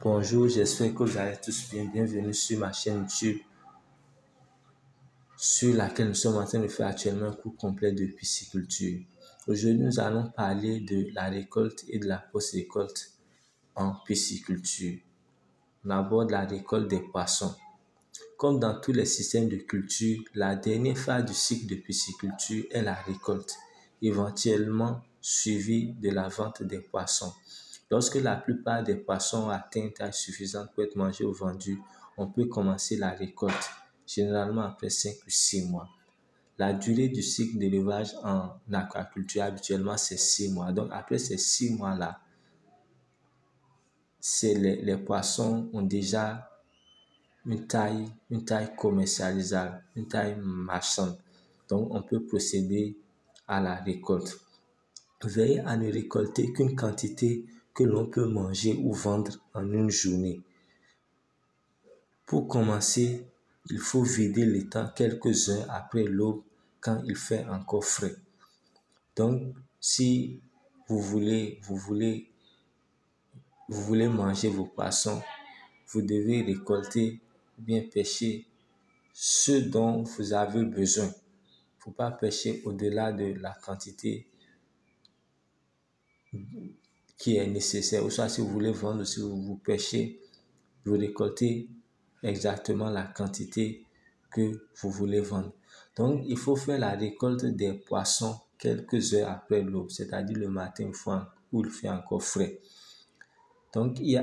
Bonjour, j'espère que vous allez tous bien. Bienvenue sur ma chaîne YouTube sur laquelle nous sommes en train de faire actuellement un cours complet de pisciculture. Aujourd'hui, nous allons parler de la récolte et de la post-récolte en pisciculture. On aborde la récolte des poissons. Comme dans tous les systèmes de culture, la dernière phase du cycle de pisciculture est la récolte, éventuellement suivie de la vente des poissons. Lorsque la plupart des poissons ont atteint une taille suffisante pour être mangés ou vendus, on peut commencer la récolte, généralement après 5 ou 6 mois. La durée du cycle d'élevage en aquaculture, habituellement, c'est 6 mois. Donc, après ces 6 mois-là, les poissons ont déjà une taille commercialisable, une taille marchande. Donc, on peut procéder à la récolte. Veillez à ne récolter qu'une quantité que l'on peut manger ou vendre en une journée. Pour commencer, il faut vider l'étang quelques heures après l'aube quand il fait encore frais. Donc, si vous voulez manger vos poissons, vous devez récolter ou bien pêcher ce dont vous avez besoin. Il ne faut pas pêcher au-delà de la quantité qui est nécessaire. Ou soit si vous voulez vendre, si vous pêchez, vous récoltez exactement la quantité que vous voulez vendre. Donc, il faut faire la récolte des poissons quelques heures après l'aube, c'est-à-dire le matin où il fait encore frais. Donc, il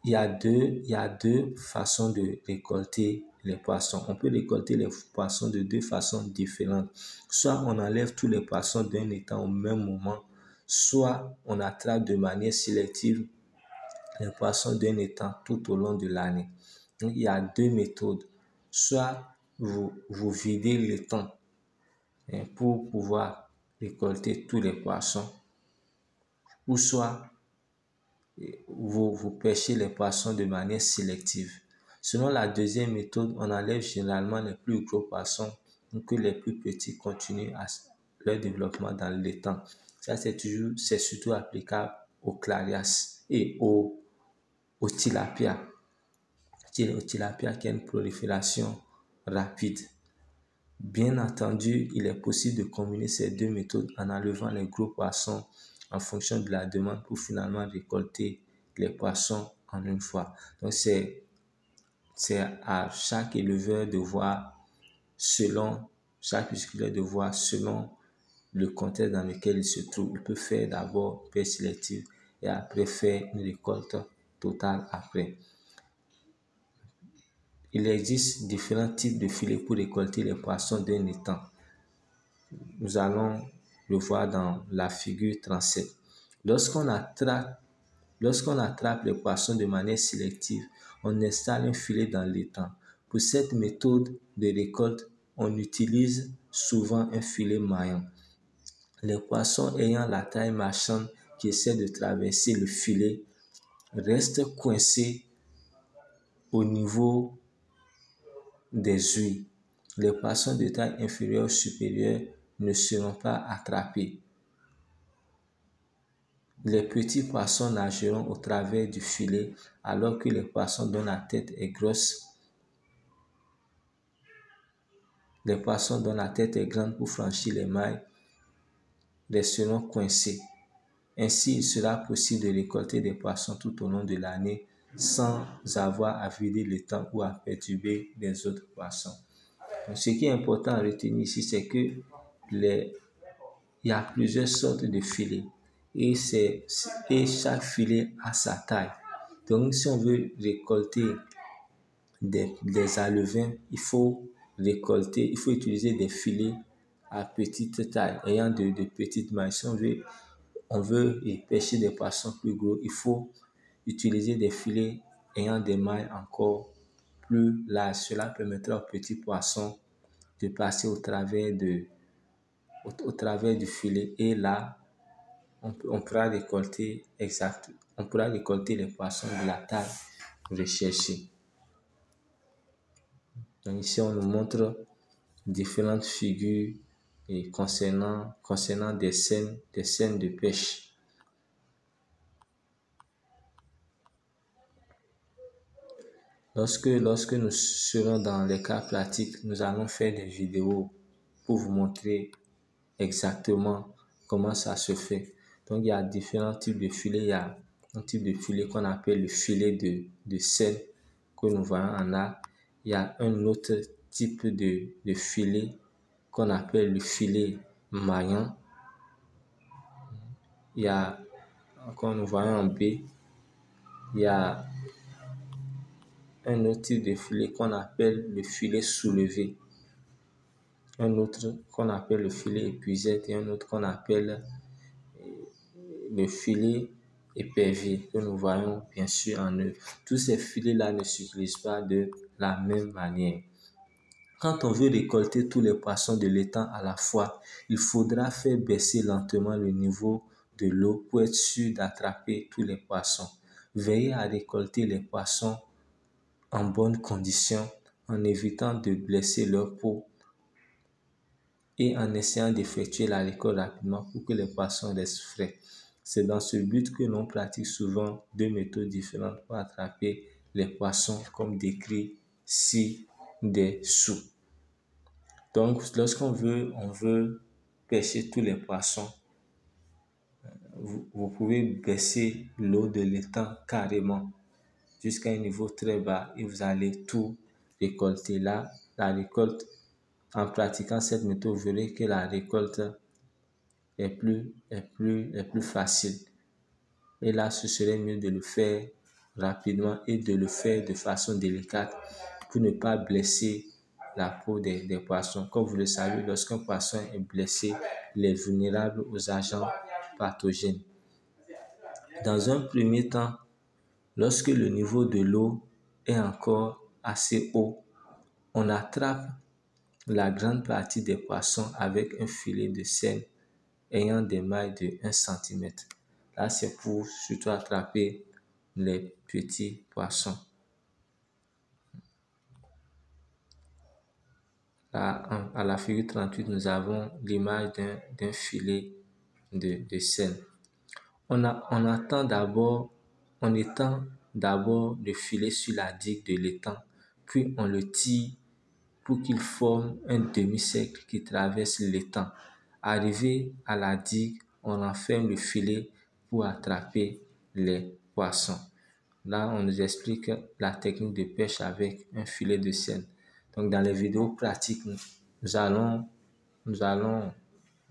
y a deux façons de récolter les poissons. On peut récolter les poissons de deux façons différentes. Soit on enlève tous les poissons d'un étang au même moment, soit on attrape de manière sélective les poissons d'un étang tout au long de l'année. Donc, il y a deux méthodes. Soit vous videz l'étang pour pouvoir récolter tous les poissons, ou soit vous pêchez les poissons de manière sélective. Selon la deuxième méthode, on enlève généralement les plus gros poissons pour que les plus petits continuent leur développement dans l'étang. Ça, c'est surtout applicable aux clarias et aux tilapia. Au tilapia qui a une prolifération rapide. Bien entendu, il est possible de combiner ces deux méthodes en enlevant les gros poissons en fonction de la demande pour finalement récolter les poissons en une fois. Donc, c'est à chaque éleveur de voir chaque pisciculteur de voir selon le contexte dans lequel il se trouve. Il peut faire d'abord pêche sélective et après faire une récolte totale après. Il existe différents types de filets pour récolter les poissons d'un étang. Nous allons le voir dans la figure 37. Lorsqu'on attrape les poissons de manière sélective, on installe un filet dans l'étang. Pour cette méthode de récolte, on utilise souvent un filet maillant. Les poissons ayant la taille marchande qui essaient de traverser le filet restent coincés au niveau des huiles. Les poissons de taille inférieure ou supérieure ne seront pas attrapés. Les petits poissons nageront au travers du filet alors que les poissons dont la tête est grosse, les poissons dont la tête est grande pour franchir les mailles resteront coincés. Ainsi, il sera possible de récolter des poissons tout au long de l'année sans avoir à vider l'étang ou à perturber les autres poissons. Donc, ce qui est important à retenir ici, c'est que il y a plusieurs sortes de filets et chaque filet a sa taille. Donc, si on veut récolter des alevins, il faut utiliser des filets à petite taille, ayant de petites mailles. Si on veut pêcher des poissons plus gros, il faut utiliser des filets ayant des mailles encore plus larges. Cela permettra aux petits poissons de passer au travers du filet et là, on pourra récolter les poissons de la taille recherchée. Donc ici, on nous montre différentes figures et concernant des scènes de pêche. Lorsque nous serons dans les cas pratiques, nous allons faire des vidéos pour vous montrer exactement comment ça se fait. Donc, il y a différents types de filets. Il y a un type de filet qu'on appelle le filet de sel que nous voyons en art. Il y a un autre type de filet qu'on appelle le filet maillant. Il y a, encore nous voyons en B, il y a un autre type de filet qu'on appelle le filet soulevé. Un autre qu'on appelle le filet épuisette et un autre qu'on appelle le filet épervier que nous voyons bien sûr en œuvre. Tous ces filets-là ne s'utilisent pas de la même manière. Quand on veut récolter tous les poissons de l'étang à la fois, il faudra faire baisser lentement le niveau de l'eau pour être sûr d'attraper tous les poissons. Veillez à récolter les poissons en bonne condition en évitant de blesser leur peau et en essayant d'effectuer la récolte rapidement pour que les poissons restent frais. C'est dans ce but que l'on pratique souvent deux méthodes différentes pour attraper les poissons comme décrit ci-dessous. Donc, lorsqu'on veut pêcher tous les poissons, vous pouvez baisser l'eau de l'étang carrément jusqu'à un niveau très bas et vous allez tout récolter. Là, la récolte, en pratiquant cette méthode, vous verrez que la récolte est plus facile. Et là, ce serait mieux de le faire rapidement et de le faire de façon délicate pour ne pas blesser la peau des poissons. Comme vous le savez, lorsqu'un poisson est blessé, il est vulnérable aux agents pathogènes. Dans un premier temps, lorsque le niveau de l'eau est encore assez haut, on attrape la grande partie des poissons avec un filet de sel ayant des mailles de 1 cm. Là, c'est pour surtout attraper les petits poissons. Là, à la figure 38, nous avons l'image d'un filet de sel. On étend d'abord le filet sur la digue de l'étang, puis on le tire pour qu'il forme un demi-cercle qui traverse l'étang. Arrivé à la digue, on enferme le filet pour attraper les poissons. Là, on nous explique la technique de pêche avec un filet de sel. Donc, dans les vidéos pratiques, nous allons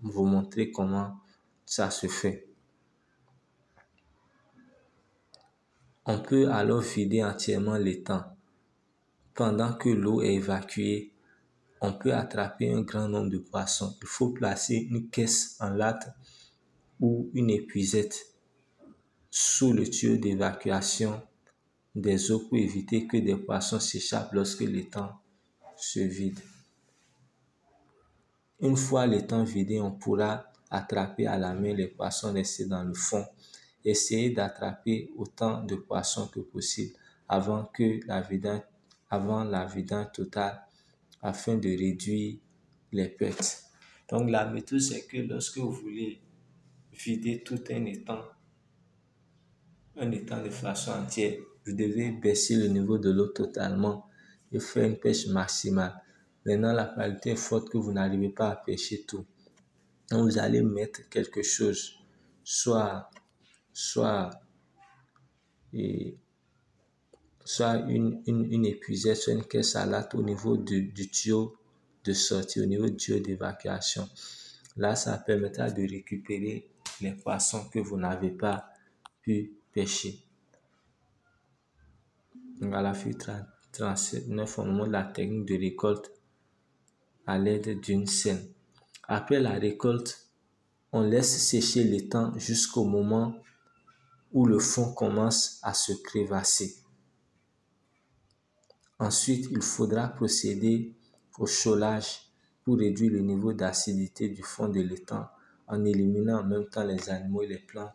vous montrer comment ça se fait. On peut alors vider entièrement l'étang. Pendant que l'eau est évacuée, on peut attraper un grand nombre de poissons. Il faut placer une caisse en latte ou une épuisette sous le tuyau d'évacuation des eaux pour éviter que des poissons s'échappent lorsque l'étang se vide. Une fois l'étang vidé, on pourra attraper à la main les poissons restés dans le fond. Essayez d'attraper autant de poissons que possible avant la vidange totale afin de réduire les pertes. Donc la méthode, c'est que lorsque vous voulez vider tout un étang de façon entière, vous devez baisser le niveau de l'eau totalement et faire une pêche maximale. Maintenant, la qualité est forte que vous n'arrivez pas à pêcher tout. Donc, vous allez mettre quelque chose, soit une épuisette, soit une caisse à latte au niveau du tuyau de sortie, au niveau du tuyau d'évacuation. Là, ça permettra de récupérer les poissons que vous n'avez pas pu pêcher. Donc, à la figure 39, on montre la technique de récolte à l'aide d'une scène. Après la récolte, on laisse sécher l'étang jusqu'au moment où le fond commence à se crevasser. Ensuite, il faudra procéder au chaulage pour réduire le niveau d'acidité du fond de l'étang en éliminant en même temps les animaux et les plantes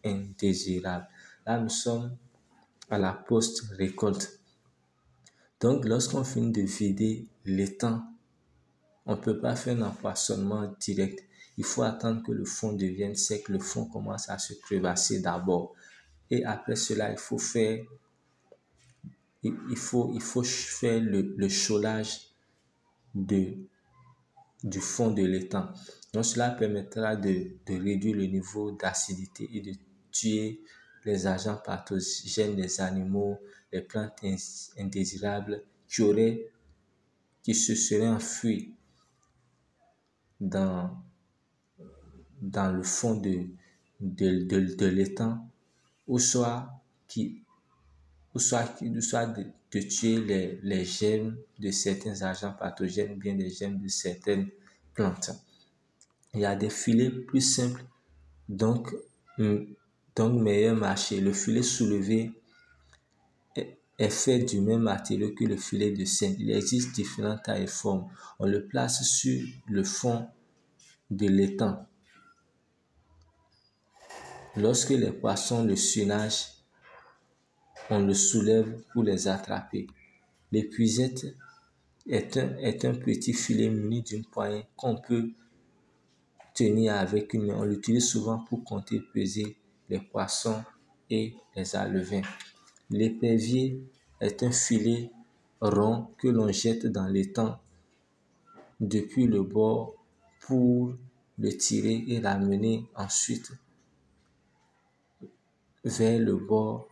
indésirables. Là, nous sommes à la post-récolte. Donc, lorsqu'on finit de vider l'étang, on ne peut pas faire un empoisonnement direct. Il faut attendre que le fond devienne sec, le fond commence à se crevasser d'abord. Et après cela, il faut faire il faut faire le chaulage du fond de l'étang. Donc, cela permettra de réduire le niveau d'acidité et de tuer les agents pathogènes des animaux, les plantes indésirables qui se seraient enfuis dans, dans le fond de l'étang, ou soit de tuer les germes de certains agents pathogènes, bien les germes de certaines plantes. Il y a des filets plus simples, donc, meilleur marché. Le filet soulevé est fait du même matériau que le filet de Seine. Il existe différentes tailles et formes. On le place sur le fond de l'étang. Lorsque les poissons le surnagent, on le soulève pour les attraper. L'épuisette est un petit filet muni d'une poignée qu'on peut tenir avec une main. On l'utilise souvent pour compter et peser les poissons et les alevins. L'épervier est un filet rond que l'on jette dans l'étang depuis le bord pour le tirer et l'amener ensuite vers le bord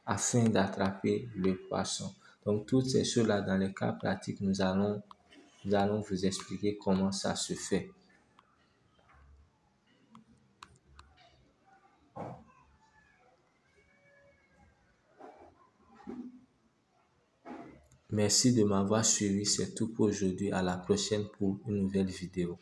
afin d'attraper le poisson. Donc, toutes ces choses-là, dans les cas pratiques, nous allons vous expliquer comment ça se fait. Merci de m'avoir suivi. C'est tout pour aujourd'hui. À la prochaine pour une nouvelle vidéo.